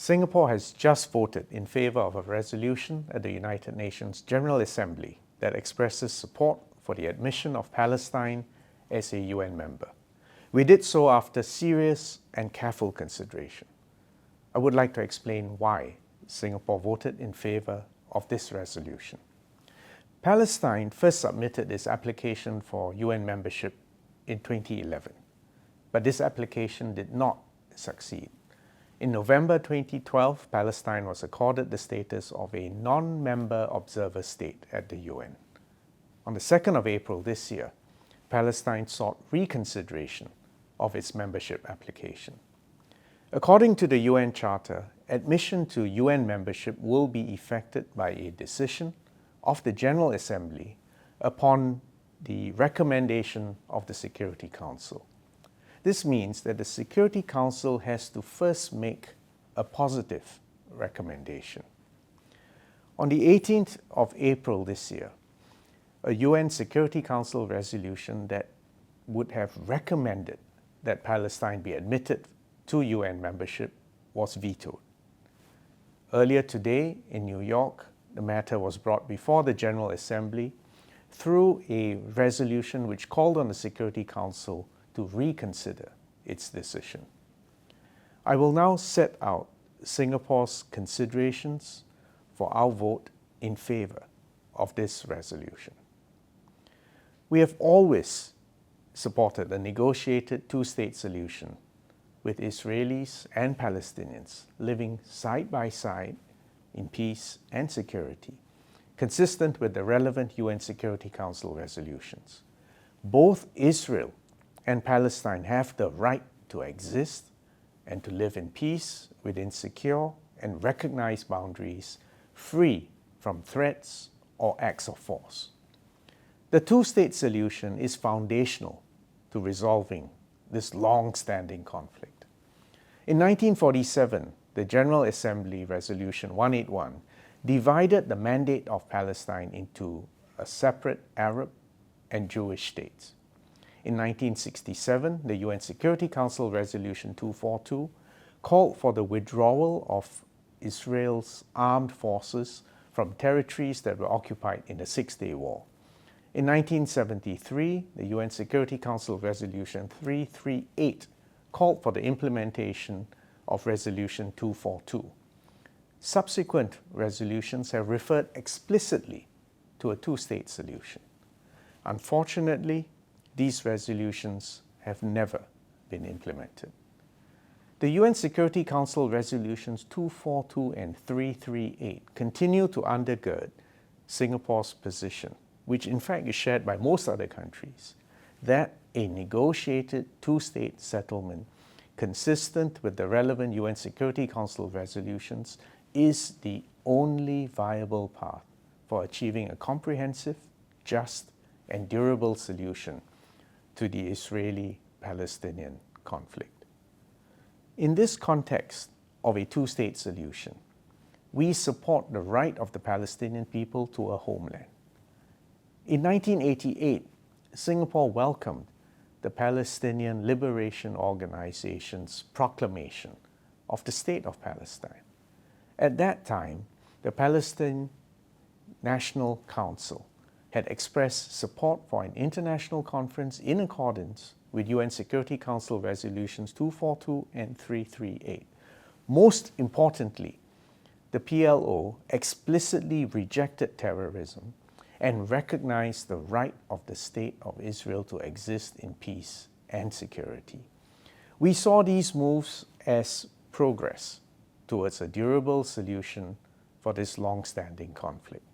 Singapore has just voted in favor of a resolution at the United Nations General Assembly that expresses support for the admission of Palestine as a UN member. We did so after serious and careful consideration. I would like to explain why Singapore voted in favor of this resolution. Palestine first submitted its application for UN membership in 2011, but this application did not succeed. In November 2012, Palestine was accorded the status of a non-member observer state at the UN. On the 2nd of April this year, Palestine sought reconsideration of its membership application. According to the UN Charter, admission to UN membership will be effected by a decision of the General Assembly upon the recommendation of the Security Council. This means that the Security Council has to first make a positive recommendation. On the 18th of April this year, a UN Security Council resolution that would have recommended that Palestine be admitted to UN membership was vetoed. Earlier today in New York, the matter was brought before the General Assembly through a resolution which called on the Security Council to reconsider its decision. I will now set out Singapore's considerations for our vote in favor of this resolution. We have always supported a negotiated two-state solution with Israelis and Palestinians living side by side in peace and security, consistent with the relevant UN Security Council resolutions. Both Israel and Palestine have the right to exist and to live in peace within secure and recognized boundaries, free from threats or acts of force. The two-state solution is foundational to resolving this long-standing conflict. In 1947, the General Assembly Resolution 181 divided the mandate of Palestine into a separate Arab and Jewish states. In 1967, the UN Security Council Resolution 242 called for the withdrawal of Israel's armed forces from territories that were occupied in the Six-Day War. In 1973, the UN Security Council Resolution 338 called for the implementation of Resolution 242. Subsequent resolutions have referred explicitly to a two-state solution. Unfortunately, these resolutions have never been implemented. The UN Security Council Resolutions 242 and 338 continue to undergird Singapore's position, which in fact is shared by most other countries, that a negotiated two-state settlement consistent with the relevant UN Security Council resolutions is the only viable path for achieving a comprehensive, just, and durable solution to the Israeli-Palestinian conflict. In this context of a two-state solution, we support the right of the Palestinian people to a homeland. In 1988, Singapore welcomed the Palestinian Liberation Organization's proclamation of the State of Palestine. At that time, the Palestine National Council had expressed support for an international conference in accordance with UN Security Council Resolutions 242 and 338. Most importantly, the PLO explicitly rejected terrorism and recognized the right of the State of Israel to exist in peace and security. We saw these moves as progress towards a durable solution for this long-standing conflict.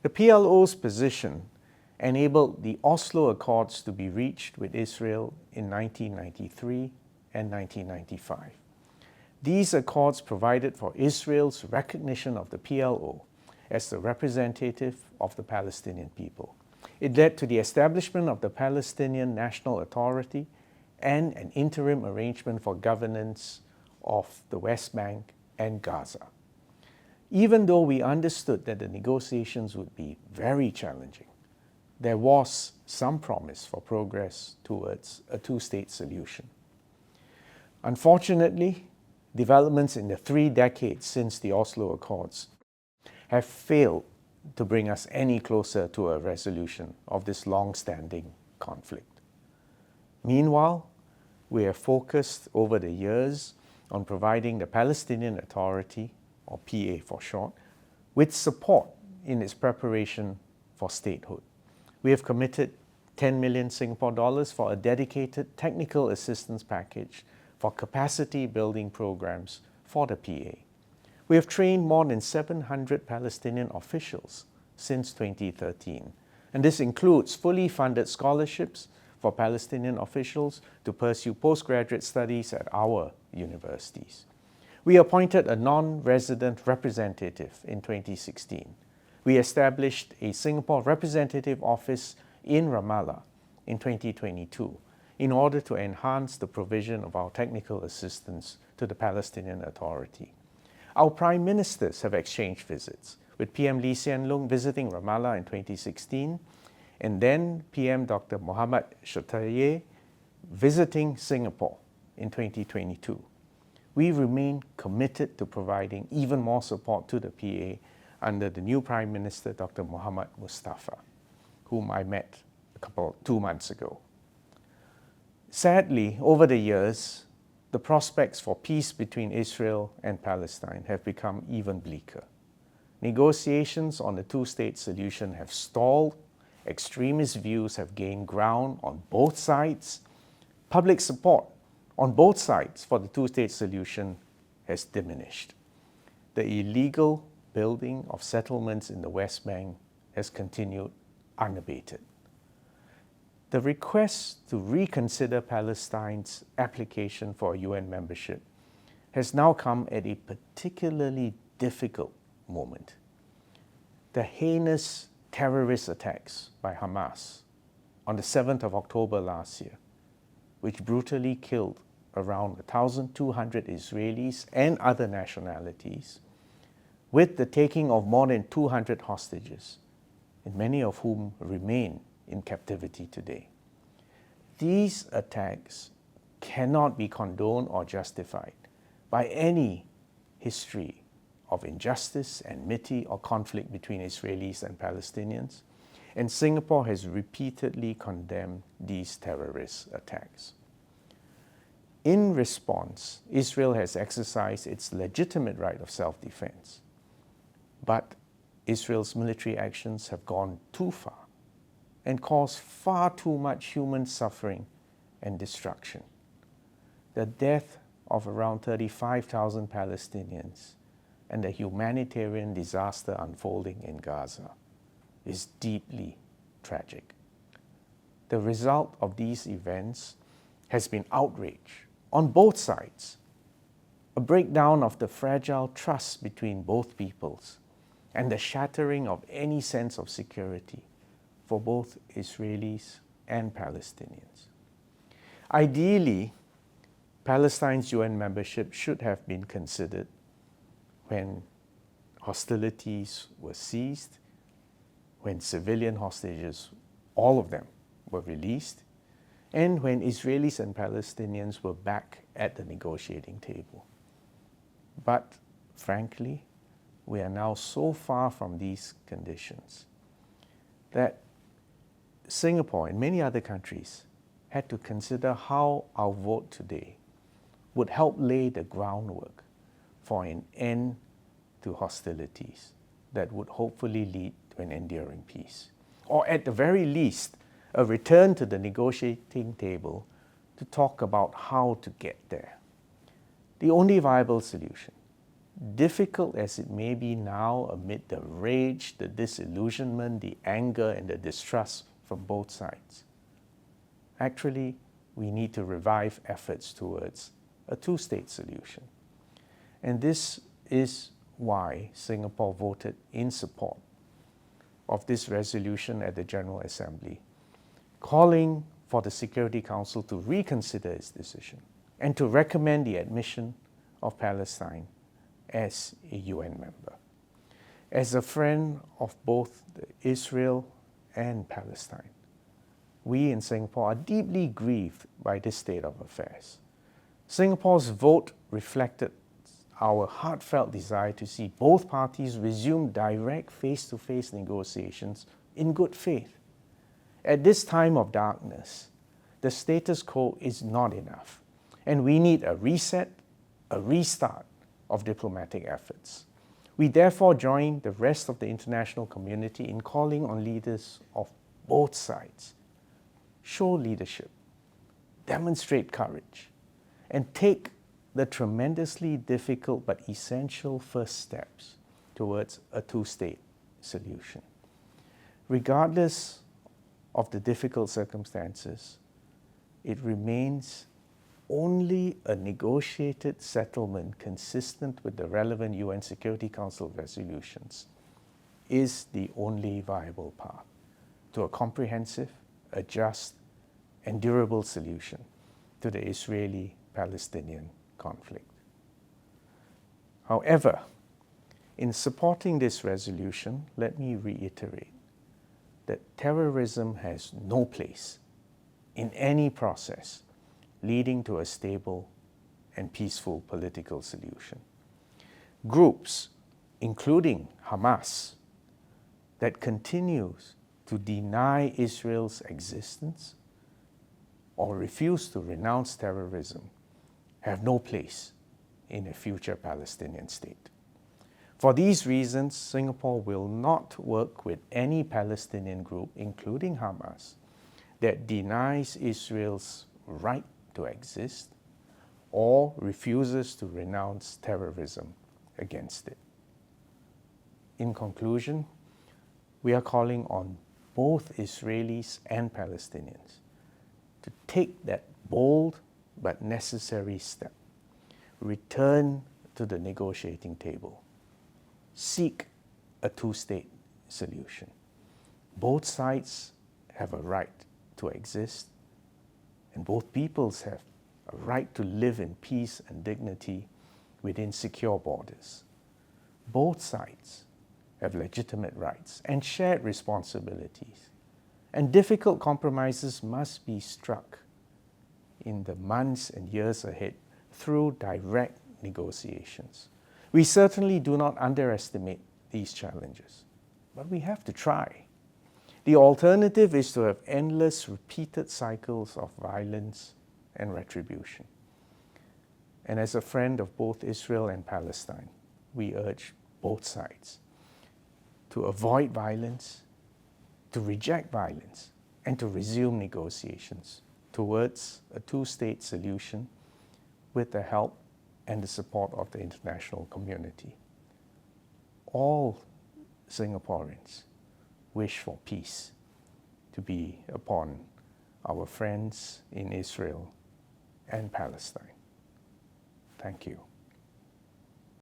The PLO's position enabled the Oslo Accords to be reached with Israel in 1993 and 1995. These accords provided for Israel's recognition of the PLO as the representative of the Palestinian people. It led to the establishment of the Palestinian National Authority and an interim arrangement for governance of the West Bank and Gaza. Even though we understood that the negotiations would be very challenging, there was some promise for progress towards a two-state solution. Unfortunately, developments in the 3 decades since the Oslo Accords have failed to bring us any closer to a resolution of this long-standing conflict. Meanwhile, we have focused over the years on providing the Palestinian Authority, or PA for short, with support in its preparation for statehood. We have committed 10 million Singapore dollars for a dedicated technical assistance package for capacity building programs for the PA. We have trained more than 700 Palestinian officials since 2013, and this includes fully funded scholarships for Palestinian officials to pursue postgraduate studies at our universities. We appointed a non-resident representative in 2016. We established a Singapore representative office in Ramallah in 2022 in order to enhance the provision of our technical assistance to the Palestinian Authority. Our prime ministers have exchanged visits, with PM Lee Hsien Loong visiting Ramallah in 2016, and then PM Dr. Mohammad Shtayyeh visiting Singapore in 2022. We remain committed to providing even more support to the PA under the new Prime Minister, Dr. Mohammad Mustafa, whom I met 2 months ago. Sadly, over the years, the prospects for peace between Israel and Palestine have become even bleaker. Negotiations on the two-state solution have stalled, extremist views have gained ground on both sides, public support on both sides for the two-state solution has diminished. The illegal building of settlements in the West Bank has continued unabated. The request to reconsider Palestine's application for UN membership has now come at a particularly difficult moment. The heinous terrorist attacks by Hamas on the 7th of October last year, which brutally killed around 1,200 Israelis and other nationalities, with the taking of more than 200 hostages, and many of whom remain in captivity today. These attacks cannot be condoned or justified by any history of injustice, enmity, or conflict between Israelis and Palestinians, and Singapore has repeatedly condemned these terrorist attacks. In response, Israel has exercised its legitimate right of self-defense, but Israel's military actions have gone too far and caused far too much human suffering and destruction. The death of around 35,000 Palestinians and the humanitarian disaster unfolding in Gaza is deeply tragic. The result of these events has been outrage on both sides, a breakdown of the fragile trust between both peoples, and the shattering of any sense of security for both Israelis and Palestinians. Ideally, Palestine's UN membership should have been considered when hostilities were ceased, when civilian hostages, all of them, were released, and when Israelis and Palestinians were back at the negotiating table. But frankly, we are now so far from these conditions that Singapore and many other countries had to consider how our vote today would help lay the groundwork for an end to hostilities that would hopefully lead to an enduring peace. Or at the very least, a return to the negotiating table to talk about how to get there. The only viable solution, difficult as it may be now amid the rage, the disillusionment, the anger, and the distrust from both sides. Actually, we need to revive efforts towards a two-state solution. And this is why Singapore voted in support of this resolution at the General Assembly, calling for the Security Council to reconsider its decision and to recommend the admission of Palestine as a UN member. As a friend of both Israel and Palestine, we in Singapore are deeply grieved by this state of affairs. Singapore's vote reflected our heartfelt desire to see both parties resume direct face-to-face negotiations in good faith. At this time of darkness, the status quo is not enough, and we need a reset, a restart of diplomatic efforts. We therefore join the rest of the international community in calling on leaders of both sides. Show leadership, demonstrate courage, and take the tremendously difficult but essential first steps towards a two-state solution. Regardless of the difficult circumstances, it remains only a negotiated settlement consistent with the relevant UN Security Council resolutions is the only viable path to a comprehensive, a just, and durable solution to the Israeli-Palestinian conflict. However, in supporting this resolution, let me reiterate that terrorism has no place in any process leading to a stable and peaceful political solution. Groups, including Hamas, that continues to deny Israel's existence or refuse to renounce terrorism have no place in a future Palestinian state. For these reasons, Singapore will not work with any Palestinian group, including Hamas, that denies Israel's right to exist or refuses to renounce terrorism against it. In conclusion, we are calling on both Israelis and Palestinians to take that bold but necessary step. Return to the negotiating table. Seek a two-state solution. Both sides have a right to exist, and both peoples have a right to live in peace and dignity within secure borders. Both sides have legitimate rights and shared responsibilities, and difficult compromises must be struck in the months and years ahead through direct negotiations. We certainly do not underestimate these challenges, but we have to try. The alternative is to have endless, repeated cycles of violence and retribution. And as a friend of both Israel and Palestine, we urge both sides to avoid violence, to reject violence, and to resume negotiations towards a two-state solution with the help and the support of the international community. All Singaporeans wish for peace to be upon our friends in Israel and Palestine. Thank you.